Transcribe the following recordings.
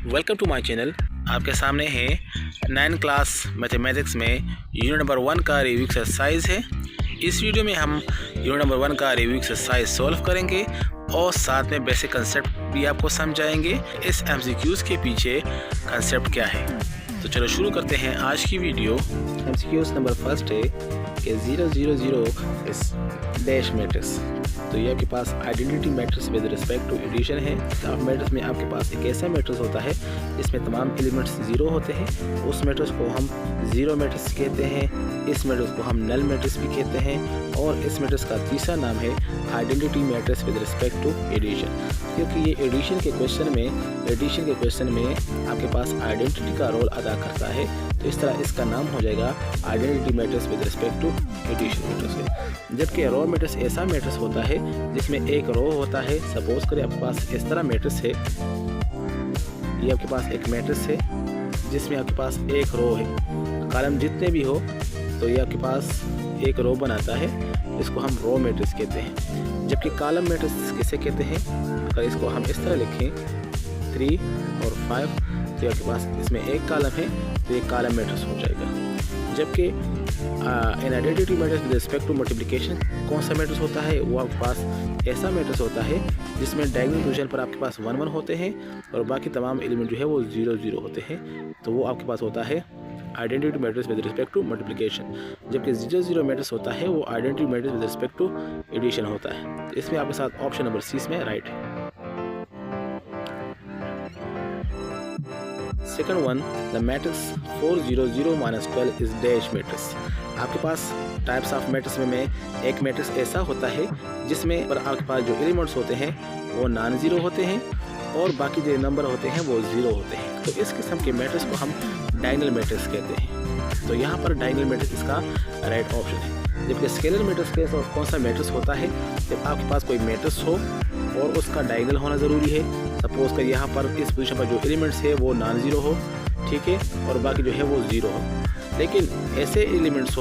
Welcome to my channel. आपके सामने है 9 क्लास मैथमेटिक्स में यूनिट नंबर 1 का रिव्यू एक्सरसाइज है। इस वीडियो में हम यूनिट नंबर 1 का रिव्यू एक्सरसाइज सॉल्व करेंगे और साथ में बेसिक कंसेप्ट भी आपको समझाएंगे। इस एमसीक्यूज के पीछे कंसेप्ट क्या है, तो चलो शुरू करते हैं आज की वीडियो। एमसीक्यूज नंबर फर्स्ट है कि 0 0 0 इस डैश मैट्रिक्स। तो ये आपके पास identity matrix with respect to addition है। हाफ मैट्रिक्स में आपके पास एक ऐसा मैट्रिक्स होता है जिसमें तमाम एलिमेंट्स ज़ीरो होते हैं। उस मैट्रिक्स को हम ज़ीरो मैट्रिक्स कहते हैं। इस मैट्रिक्स को हम नल मैट्रिक्स भी कहते हैं। और इस मैट्रिक्स का तीसरा नाम है identity matrix with respect to addition, क्योंकि ये एडिशन के क्वेश्चन में आपके पास आइडेंटिटी का रोल अदा करता है। तो इस तरह इसका नाम हो जाएगा identity matrix with respect to addition matrix. जबकि रो मैट्रिक्स ऐसा मैट्रिक्स होता है जिसमें एक रो होता है। सपोज करें आपके पास इस तरह मैट्रिक्स है, ये आपके पास एक मैट्रिक्स है जिसमें आपके पास एक रो है, कॉलम जितने भी हो तो ये आपके पास एक रो बनाता है, इसको हम रो मैट्रिक्स कहते हैं। जबकि कॉलम मैट्रिक्स किसे कहते हैं, अगर इसको हम इस तरह लिखें 3 और 5 तो आपके पास इसमें एक कॉलम है तो एक कॉलम मैट्रिक्स हो जाएगा। जबकि इन identity matrix with respect to multiplication कौन सा मैट्रिक्स होता है, वो आपके पास ऐसा मैट्रिक्स होता है जिसमें डायगोनल पोजीशन पर आपके पास 1 1 होते हैं और बाकी तमाम एलिमेंट जो है वो 0 0 होते हैं। तो वो आपके पास होता है identity matrix with respect to multiplication. जबकि 0 0 मैट्रिक्स होता है वो identity matrix with respect to addition होता है। तो इसमें आपके साथ ऑप्शन नंबर सी इसमें राइट है। Second one, the matrix 4 0 0 -12 is dash matrix. आपके पास टाइप्स ऑफ मैट्रिक्स में एक मैट्रिक्स ऐसा होता है जिसमें पर आपके पास जो एलिमेंट्स होते हैं वो नॉन ज़ीरो होते हैं और बाकी जो नंबर होते हैं वो 0 होते हैं। तो इस किस्म के मैट्रिक्स को हम डायगोनल मैट्रिक्स कहते हैं। तो यहाँ पर डायगोनल मैट्रिक्स इसका राइट ऑप्शन है। जबकि स्केलर मैट्रिक्स के और कौन सा मैट्रिक्स होता है, जब आपके पास कोई मैट्रिक्स हो और उसका डायगोनल होना ज़रूरी है। सपोज कर यहाँ पर इस पोजीशन पर जो एलिमेंट्स है वो नॉन ज़ीरो हो, ठीक है, और बाकी जो है वो 0 हो। लेकिन ऐसे एलिमेंट्स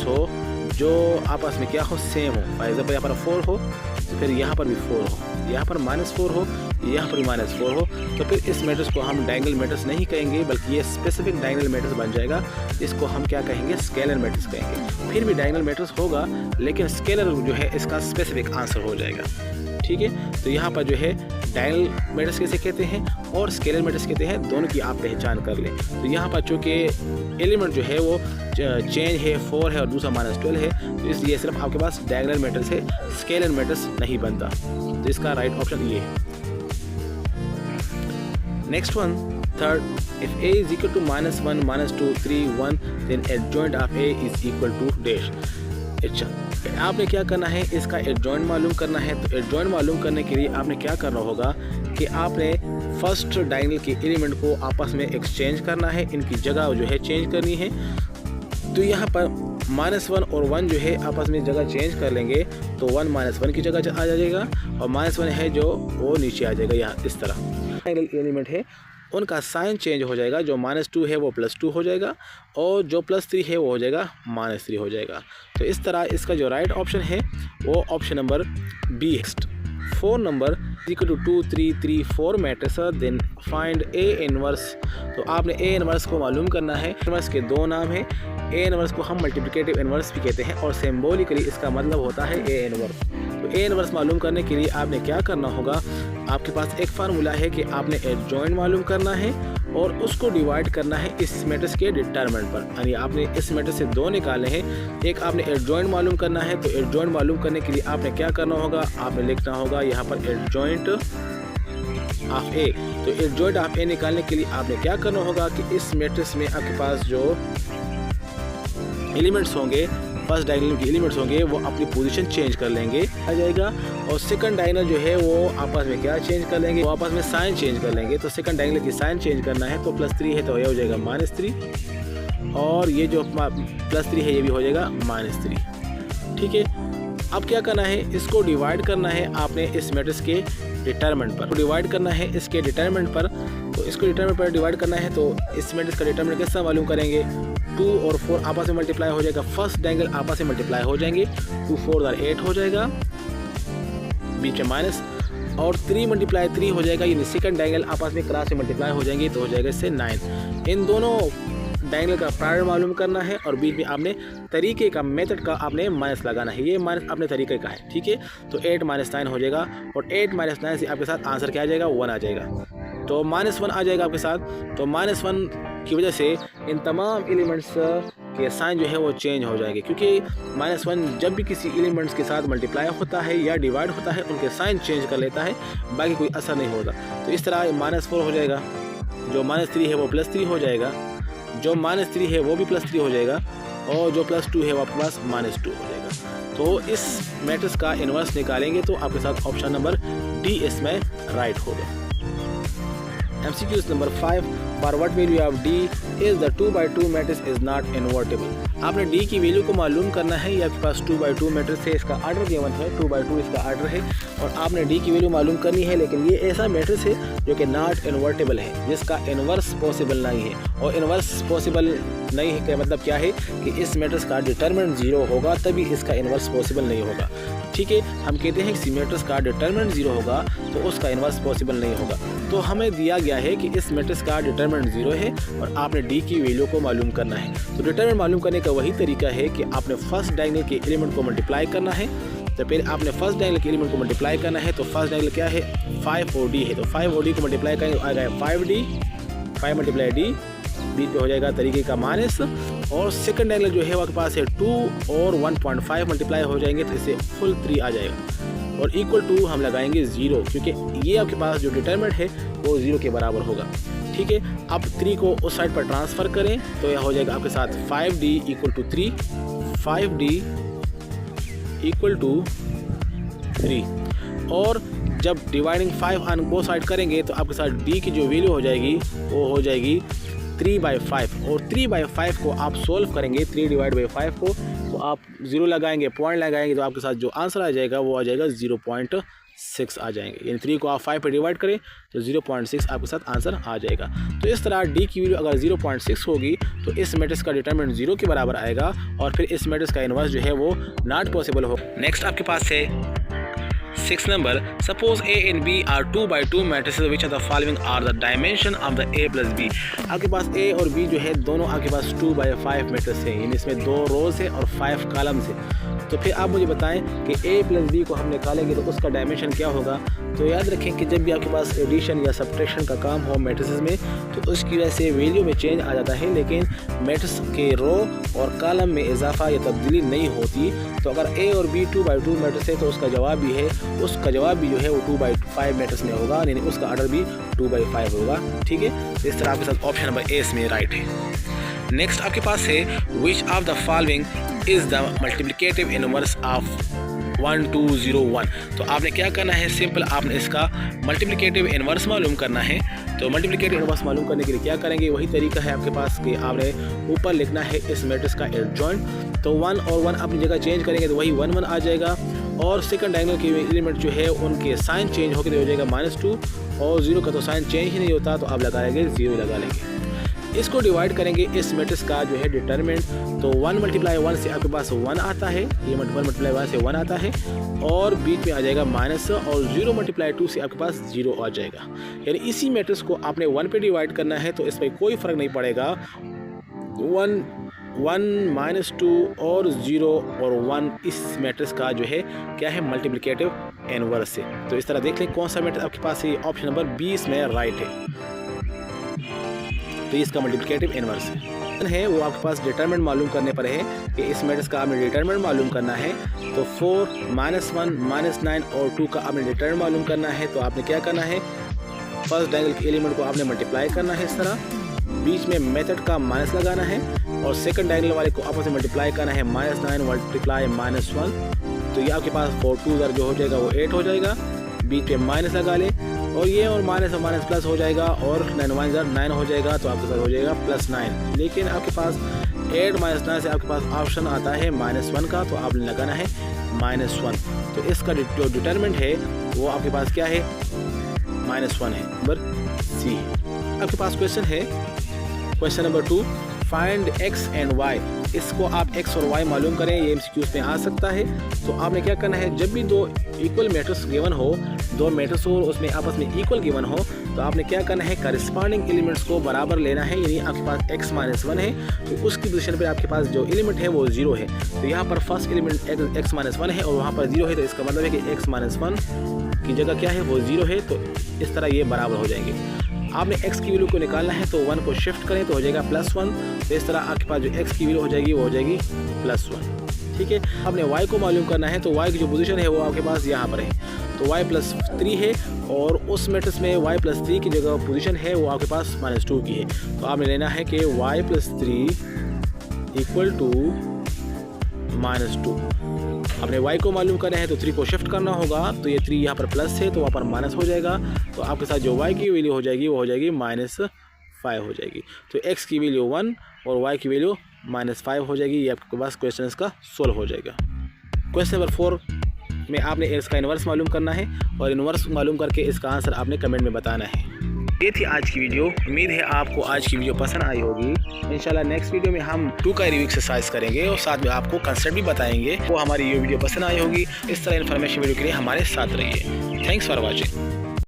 हो जो आपस में क्या हो, सेम हो। फॉर एग्जाम्पल यहाँ पर 4 हो तो फिर यहाँ पर भी 4 हो, यहाँ पर -4 हो, यहाँ पर भी -4 हो, तो फिर इस मैट्रिक्स को हम डायगोनल मैट्रिक्स नहीं कहेंगे बल्कि ये स्पेसिफिक डायगोनल मैट्रिक्स बन जाएगा। इसको हम क्या कहेंगे, स्केलर मैट्रिक्स कहेंगे। फिर भी डायगोनल मैट्रिक्स होगा लेकिन स्केलर जो है इसका स्पेसिफिक आंसर हो जाएगा, ठीक है। तो यहाँ पर जो है डायगोनल मैट्रिक्स कैसे कहते हैं और स्केलर मैट्रिक्स कहते हैं, दोनों की आप पहचान कर लें। तो यहाँ पर चूँकि एलिमेंट जो है वो चेंज है, 4 है और दूसरा -12 है, तो इसलिए सिर्फ आपके पास डायगोनल मैट्रिक्स है, स्केलर मैट्रिक्स नहीं बनता। तो इसका राइट ऑप्शन ये है। Next one, third, if a is equal to -1 -2 3 1 then adjoint of a is equal to dash। अच्छा, आपने क्या करना है, इसका एडजॉइंट मालूम करना है। तो एडजॉइंट मालूम करने के लिए आपने क्या करना होगा कि आपने फर्स्ट डायगोनल के एलिमेंट को आपस में एक्सचेंज करना है, इनकी जगह जो है चेंज करनी है। तो यहाँ पर -1 और 1 जो है आपस में जगह चेंज कर लेंगे तो 1 -1 की जगह आ जाएगा और -1 है जो वो नीचे आ जाएगा। यहाँ इस तरह डायगोनल एलिमेंट है उनका साइन चेंज हो जाएगा, जो -2 है वो +2 हो जाएगा और जो +3 है वो हो जाएगा -3 हो जाएगा। तो इस तरह इसका जो राइट ऑप्शन है वो ऑप्शन नंबर बी है। 4 number equal to 2 3 3 4 matrix then find A inverse. तो आपने ए इनवर्स को मालूम करना है। इनवर्स के 2 नाम हैं। ए इनवर्स को हम मल्टीप्लिकेटिव इनवर्स भी कहते हैं और सिंबॉलिकली इसका मतलब होता है ए इनवर्स। तो ए इनवर्स मालूम करने के लिए आपने क्या करना होगा, आपके पास एक फार्मूला है कि आपने एडजॉइंट मालूम करना है और उसको डिवाइड करना है इस मैट्रिक्स के डिटरमिनेंट पर। यानी आपने इस मैट्रिक्स से 2 निकालने हैं, एक आपने एडजॉइंट मालूम करना है। तो एडजॉइंट मालूम करने के लिए आपने क्या करना होगा, आपने लिखना होगा यहाँ पर एडजॉइंट ऑफ ए। तो एडजॉइंट ऑफ ए निकालने के लिए आपने क्या करना होगा कि इस मैट्रिक्स में आपके पास जो एलिमेंट्स होंगे, फर्स्ट डायगोनल के एलिमेंट्स होंगे वो अपनी पोजीशन चेंज कर लेंगे आ जाएगा, और सेकंड डायगोनल जो है वो आपस में क्या चेंज कर लेंगे, वो आपस में साइन चेंज कर लेंगे। तो सेकंड डायगोनल की साइन चेंज करना है तो +3 है तो ये हो जाएगा -3 और ये जो +3 है ये भी हो जाएगा -3, ठीक है। अब क्या करना है, इसको डिवाइड करना है आपने इस मैट्रिक्स के डिटरमिनेंट पर। डिवाइड करना है इसके डिटरमिनेंट पर, तो इसको डिटरमिनेंट पर डिवाइड करना है। तो इस मैट्रिक्स का डिटरमिनेंट कैसा मालूम करेंगे, 2 और 4 आपस में मल्टीप्लाई हो जाएगा, फर्स्ट डायगोनल आपस में मल्टीप्लाई हो जाएंगे, 2 4 8 हो जाएगा, बीच में माइनस और 3 मल्टीप्लाई 3 हो जाएगा, यानी सेकंड डायगोनल आपस में क्रॉस से मल्टीप्लाई हो जाएंगे तो हो जाएगा इससे 9। इन दोनों डायगोनल का प्रोडक्ट मालूम करना है और बीच में आपने तरीके का मेथड का आपने माइनस लगाना है, ये माइनस अपने तरीके का है, ठीक है। तो 8 - 9 हो जाएगा और 8 - 9 से आपके साथ आंसर क्या आ जाएगा, 1 आ जाएगा। तो -1 आ जाएगा आपके साथ। तो -1 की वजह से इन तमाम एलिमेंट्स के साइन जो है वो चेंज हो जाएंगे, क्योंकि -1 जब भी किसी एलिमेंट्स के साथ मल्टीप्लाई होता है या डिवाइड होता है उनके साइन चेंज कर लेता है, बाकी कोई असर नहीं होता। तो इस तरह -4 हो जाएगा, जो -3 है वो +3 हो जाएगा, जो -3 है वो भी +3 हो जाएगा और जो +2 है वो आपके पास -2 हो जाएगा। तो इस मैट्रिक्स का इन्वर्स निकालेंगे तो आपके साथ ऑप्शन नंबर डी इसमें राइट होगा। MCQ number 5 for what value of D is the 2/2 matrix is not invertible. आपने D की वैल्यू को मालूम करना है, ये आपके पास 2/2 मैट्रिक्स है, इसका आर्डर गिवन है, 2/2 इसका आर्डर है और आपने D की वैल्यू मालूम करनी है, लेकिन ये ऐसा मैट्रिक्स है जो कि नॉट इन्वर्टेबल है, जिसका इन्वर्स पॉसिबल नहीं है। और इन्वर्स पॉसिबल नहीं है का मतलब क्या है कि इस मैट्रिक्स का डिटरमिनेंट 0 होगा तभी इसका इन्वर्स पॉसिबल नहीं होगा, ठीक है। हम कहते हैं कि मैट्रिक्स का डिटरमिनेंट 0 होगा तो उसका इन्वर्स पॉसिबल नहीं होगा। तो हमें दिया गया है कि इस मैट्रिक्स का डिटरमिनेंट 0 है और आपने D की वैल्यू को मालूम करना है। तो डिटरमिनेंट मालूम करने का वही तरीका है कि आपने फर्स्ट डायगोनल के एलिमेंट को मल्टीप्लाई करना है। तो फिर आपने फर्स्ट डायगोनल के एलिमेंट को मल्टीप्लाई करना है, तो फर्स्ट डायगोनल क्या है, 5 और D है, तो 5 और D को मल्टीप्लाई करेंगे तो आ जाएगा 5D, 5 × D, बीच में हो जाएगा तरीके का माइनस, और सेकंड डायगोनल जो है वो आपके पास है 2 और 1.5 मल्टीप्लाई हो जाएंगे तो इससे फुल 3 आ जाएगा और इक्वल टू हम लगाएंगे 0, क्योंकि ये आपके पास जो डिटरमिनेंट है वो 0 के बराबर होगा, ठीक है। अब 3 को उस साइड पर ट्रांसफ़र करें तो यह हो जाएगा आपके साथ 5D = 3, 5D = 3। और जब डिवाइडिंग 5 ऑन बोथ साइड करेंगे तो आपके साथ D की जो वैल्यू हो जाएगी वो हो जाएगी 3/5 और 3/5 को आप सोल्व करेंगे, 3/5 को तो आप 0 लगाएंगे, पॉइंट लगाएंगे तो आपके साथ जो आंसर आ जाएगा वो आ जाएगा 0.6 आ जाएंगे, यानी 3 को आप 5 पे डिवाइड करें तो 0.6 आपके साथ आंसर आ जाएगा। तो इस तरह D की वैल्यू अगर 0.6 होगी तो इस मैट्रिक्स का डिटरमिनेंट 0 के बराबर आएगा और फिर इस मैट्रिक्स का इन्वर्स जो है वो नॉट पॉसिबल हो। नेक्स्ट आपके पास है 6 number, suppose A and B are 2/2 matrices which of the following are the dimension of the A plus B। आपके पास A और B जो है दोनों आपके पास 2/5 मैट्रिक्स है, यानी इसमें 2 रोज है और 5 कॉलम्स है। तो फिर आप मुझे बताएं कि A plus B को हम निकालेंगे तो उसका डायमेंशन क्या होगा। तो याद रखें कि जब भी आपके पास एडिशन या सब्ट्रैक्शन का काम हो मैट्रिसेस में तो उसकी वजह से वैल्यू में चेंज आ जाता है, लेकिन मैट्रिक्स के रो और कॉलम में इजाफा या तब्दीली नहीं होती। तो अगर A और B 2/2 मैट्रिक्स है तो उसका जवाब भी है, उसका जवाब भी जो है वो 2/5 मैट्रिक्स में होगा, यानी उसका ऑर्डर भी 2/5 होगा, ठीक है। तो इस तरह आपके साथ ऑप्शन नंबर A इसमें राइट है। नेक्स्ट आपके पास है which of the following is the multiplicative inverse of 1 2 0 1। तो आपने क्या करना है, सिंपल आपने इसका मल्टीप्लिकेटिव इनवर्स मालूम करना है। तो मल्टीप्लिकेटिव इनवर्स मालूम करने के लिए क्या करेंगे, वही तरीका है आपके पास कि आपने ऊपर लिखना है इस मैट्रिक्स का एडजॉइंट। तो 1 और 1 अपनी जगह चेंज करेंगे तो वही 1 1 आ जाएगा और सेकंड डायगोनल के एलिमेंट जो है उनके साइन चेंज होकर हो जाएगा -2 और 0 का तो साइन चेंज ही नहीं होता, तो आप लगाएंगे 0 लगा लेंगे। इसको डिवाइड करेंगे इस मैट्रिक्स का जो है डिटरमिनेंट, तो 1 × 1 से आपके पास 1 आता है, ये 1 × 1 से 1 आता है और बीच में आ जाएगा माइनस और 0 × 2 से आपके पास 0 आ जाएगा। यानी इसी मैट्रिक्स को आपने 1 पे डिवाइड करना है तो इसमें कोई फ़र्क नहीं पड़ेगा, 1 1 -2 और 0 और 1 इस मैट्रिक्स का जो है क्या है मल्टीप्लिकेटिव इनवर्स से। तो इस तरह देख लें कौन सा मैट्रिक्स आपके पास है, ऑप्शन नंबर 20 में राइट है। तो इसका मल्टीप्लिकेटिव इनवर्स है वो आपके पास डिटरमिनेंट मालूम करने पर है कि इस मैट्रिक्स का आपने डिटरमिनेंट मालूम करना है। तो 4 -1 -9 और 2 का आपने डिटरमिनेंट मालूम करना है। तो आपने क्या करना है, फर्स्ट डायगोनल के एलिमेंट को आपने मल्टीप्लाई करना है इस तरह, बीच में मेथड का माइनस लगाना है और सेकंड डायगोनल वाले को आपस में मल्टीप्लाई करना है, -9 × -1। तो ये आपके पास 4 2 जो हो जाएगा वो 8 हो जाएगा, बीच में माइनस लगा लें और ये और माइनस प्लस हो जाएगा और 9 1 9 हो जाएगा, तो आपके साथ हो जाएगा +9। लेकिन आपके पास 8 - 9 से आपके पास ऑप्शन आता है -1 का, तो आपने लगाना है -1। तो इसका जो डिटरमिनेंट है वो आपके पास क्या है, -1 है, नंबर सी है। आपके पास क्वेश्चन है question number 2, find x and y। इसको आप x और y मालूम करें, ये MCQs में आ सकता है। तो आपने क्या करना है, जब भी दो इक्वल मैट्रिक्स गिवन हो, दो मैट्रिक्स हो उसमें आपस में इक्वल गिवन हो तो आपने क्या करना है, करस्पॉन्डिंग एलिमेंट्स को बराबर लेना है। यानी आपके पास x-1 है तो उसकी पोजीशन पे आपके पास जो एलिमेंट है वो 0 है। तो यहाँ पर फर्स्ट एलिमेंट x-1 है और वहाँ पर 0 है, तो इसका मतलब है कि x-1 की जगह क्या है, वो 0 है। तो इस तरह ये बराबर हो जाएंगे। आपने x की वैल्यू को निकालना है तो 1 को शिफ्ट करें तो हो जाएगा +1। तो इस तरह आपके पास जो x की वैल्यू हो जाएगी वो हो जाएगी +1। ठीक है। आपने y को मालूम करना है तो y की जो पोजीशन है वो आपके पास यहाँ पर है, तो y+3 है और उस मैट्रिक्स में y+3 की जगह पोजीशन है वो आपके पास -2 की है। तो आपने लेना है कि y+3 = -2। आपने y को मालूम करना है तो 3 को शिफ्ट करना होगा, तो ये 3 यहाँ पर प्लस है तो वहाँ पर माइनस हो जाएगा। तो आपके साथ जो y की वैल्यू हो जाएगी वो हो जाएगी -5 हो जाएगी। तो x की वैल्यू 1 और y की वैल्यू -5 हो जाएगी। ये आपके पास क्वेश्चन इसका सोल्व हो जाएगा। क्वेश्चन नंबर 4 में आपने इसका इन्वर्स मालूम करना है और इन्वर्स मालूम करके इसका आंसर आपने कमेंट में बताना है। ये थी आज की वीडियो। उम्मीद है आपको आज की वीडियो पसंद आई होगी। इंशाल्लाह नेक्स्ट वीडियो में हम 2 का रिव्यू एक्सरसाइज करेंगे और साथ में आपको कंसेप्ट भी बताएंगे। वो हमारी ये वीडियो पसंद आई होगी। इस तरह इन्फॉर्मेशन वीडियो के लिए हमारे साथ रहिए। Thanks for watching.